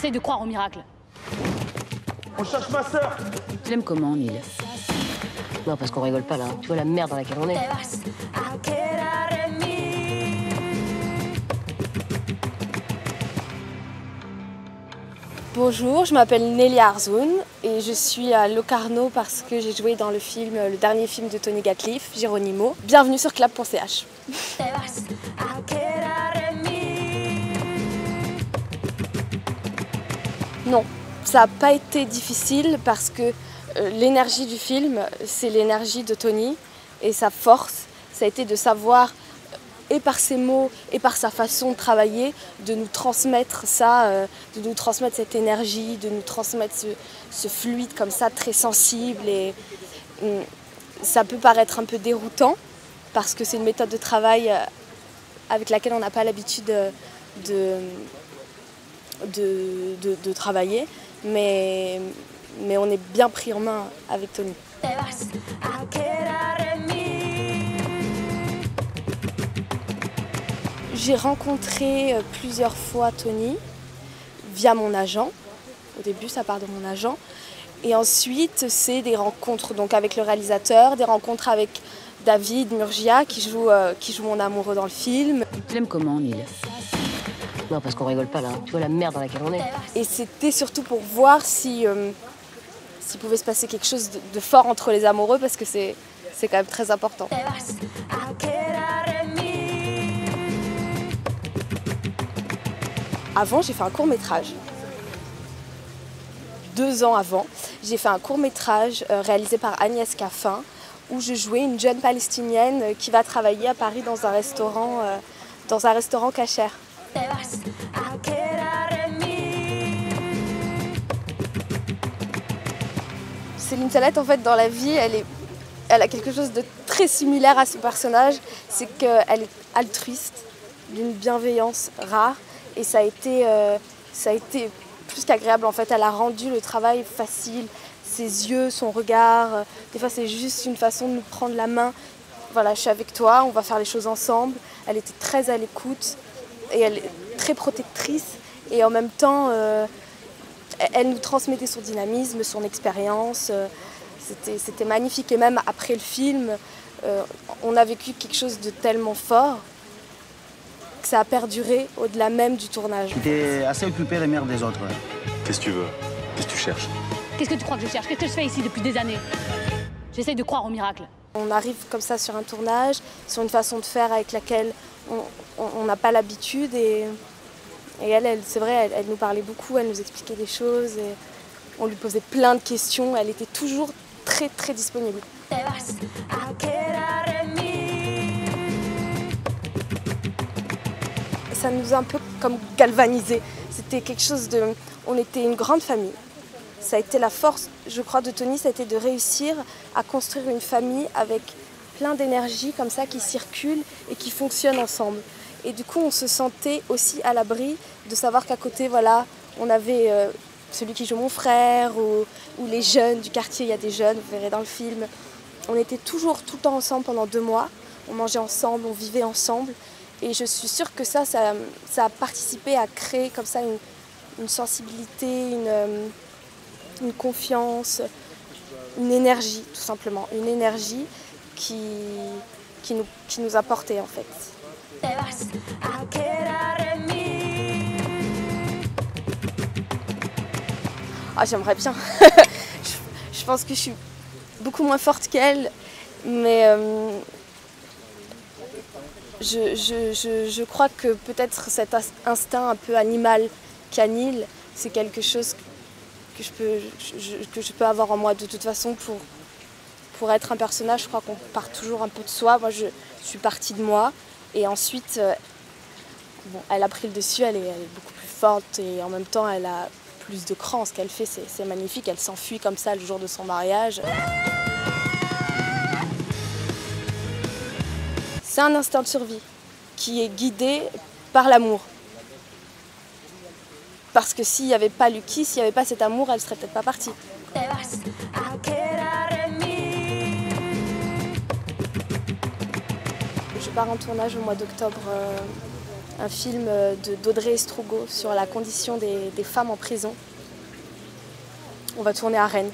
J'essaye de croire au miracle. On cherche ma sœur. Tu l'aimes comment, Neil? Non, parce qu'on rigole pas là. Tu vois la merde dans laquelle on est. Bonjour, je m'appelle Nelia Arzoun et je suis à Locarno parce que j'ai joué dans le film, le dernier film de Tony Gatliff, Geronimo. Bienvenue sur clap.ch. Non, ça n'a pas été difficile parce que l'énergie du film, c'est l'énergie de Tony et sa force, ça a été de savoir, et par ses mots et par sa façon de travailler, de nous transmettre ça, de nous transmettre cette énergie, de nous transmettre ce fluide comme ça, très sensible. Et ça peut paraître un peu déroutant parce que c'est une méthode de travail avec laquelle on n'a pas l'habitude de travailler, mais on est bien pris en main avec Tony. J'ai rencontré plusieurs fois Tony via mon agent. Au début, ça part de mon agent. Et ensuite, c'est des rencontres donc avec le réalisateur, des rencontres avec David Murgia qui joue mon amoureux dans le film. Tu l'aimes comment, Neil? Non, parce qu'on rigole pas là. Tu vois la merde dans laquelle on est. Et c'était surtout pour voir s'il pouvait se passer quelque chose de fort entre les amoureux parce que c'est quand même très important. Avant, j'ai fait un court-métrage. 2 ans avant, j'ai fait un court-métrage réalisé par Agnès Caffin où je jouais une jeune palestinienne qui va travailler à Paris dans un restaurant cachère. Céline Sallette, en fait, dans la vie, elle a quelque chose de très similaire à son personnage, c'est qu'elle est altruiste, d'une bienveillance rare. Et ça a été plus qu'agréable en fait. Elle a rendu le travail facile, ses yeux, son regard. Des fois c'est juste une façon de nous prendre la main. Voilà, je suis avec toi, on va faire les choses ensemble. Elle était très à l'écoute et elle est très protectrice. Et en même temps, elle nous transmettait son dynamisme, son expérience. C'était magnifique. Et même après le film, on a vécu quelque chose de tellement fort que ça a perduré au-delà même du tournage. T'es assez occupé les merdes des autres. Qu'est-ce que tu veux? Qu'est-ce que tu cherches? Qu'est-ce que tu crois que je cherche? Qu'est-ce que je fais ici depuis des années? J'essaye de croire au miracle. On arrive comme ça sur un tournage, sur une façon de faire avec laquelle on n'a pas l'habitude. Et elle c'est vrai, elle nous parlait beaucoup, elle nous expliquait des choses. Et on lui posait plein de questions. Elle était toujours très, très disponible. Ça nous a un peu comme galvanisé. C'était quelque chose de... On était une grande famille. Ça a été la force, je crois, de Tony, ça a été de réussir à construire une famille avec plein d'énergie comme ça qui circule et qui fonctionne ensemble. Et du coup, on se sentait aussi à l'abri de savoir qu'à côté, voilà, on avait celui qui joue mon frère ou les jeunes du quartier. Il y a des jeunes, vous verrez dans le film. On était toujours tout le temps ensemble pendant 2 mois. On mangeait ensemble, on vivait ensemble. Et je suis sûre que ça a participé à créer comme ça une sensibilité, une confiance, une énergie tout simplement. Une énergie qui nous a portés en fait. Ah, j'aimerais bien. Je pense que je suis beaucoup moins forte qu'elle, mais... Je crois que peut-être cet instinct un peu animal, canil, c'est quelque chose que je peux avoir en moi. De toute façon, pour être un personnage, je crois qu'on part toujours un peu de soi. Moi, je suis partie de moi. Et ensuite, bon, elle a pris le dessus, elle est beaucoup plus forte. Et en même temps, elle a plus de cran. Ce qu'elle fait, c'est magnifique. Elle s'enfuit comme ça le jour de son mariage. C'est un instinct de survie qui est guidé par l'amour. Parce que s'il n'y avait pas Lucky, s'il n'y avait pas cet amour, elle ne serait peut-être pas partie. Je pars en tournage au mois d'octobre un film d'Audrey Estrugo sur la condition des femmes en prison. On va tourner à Rennes.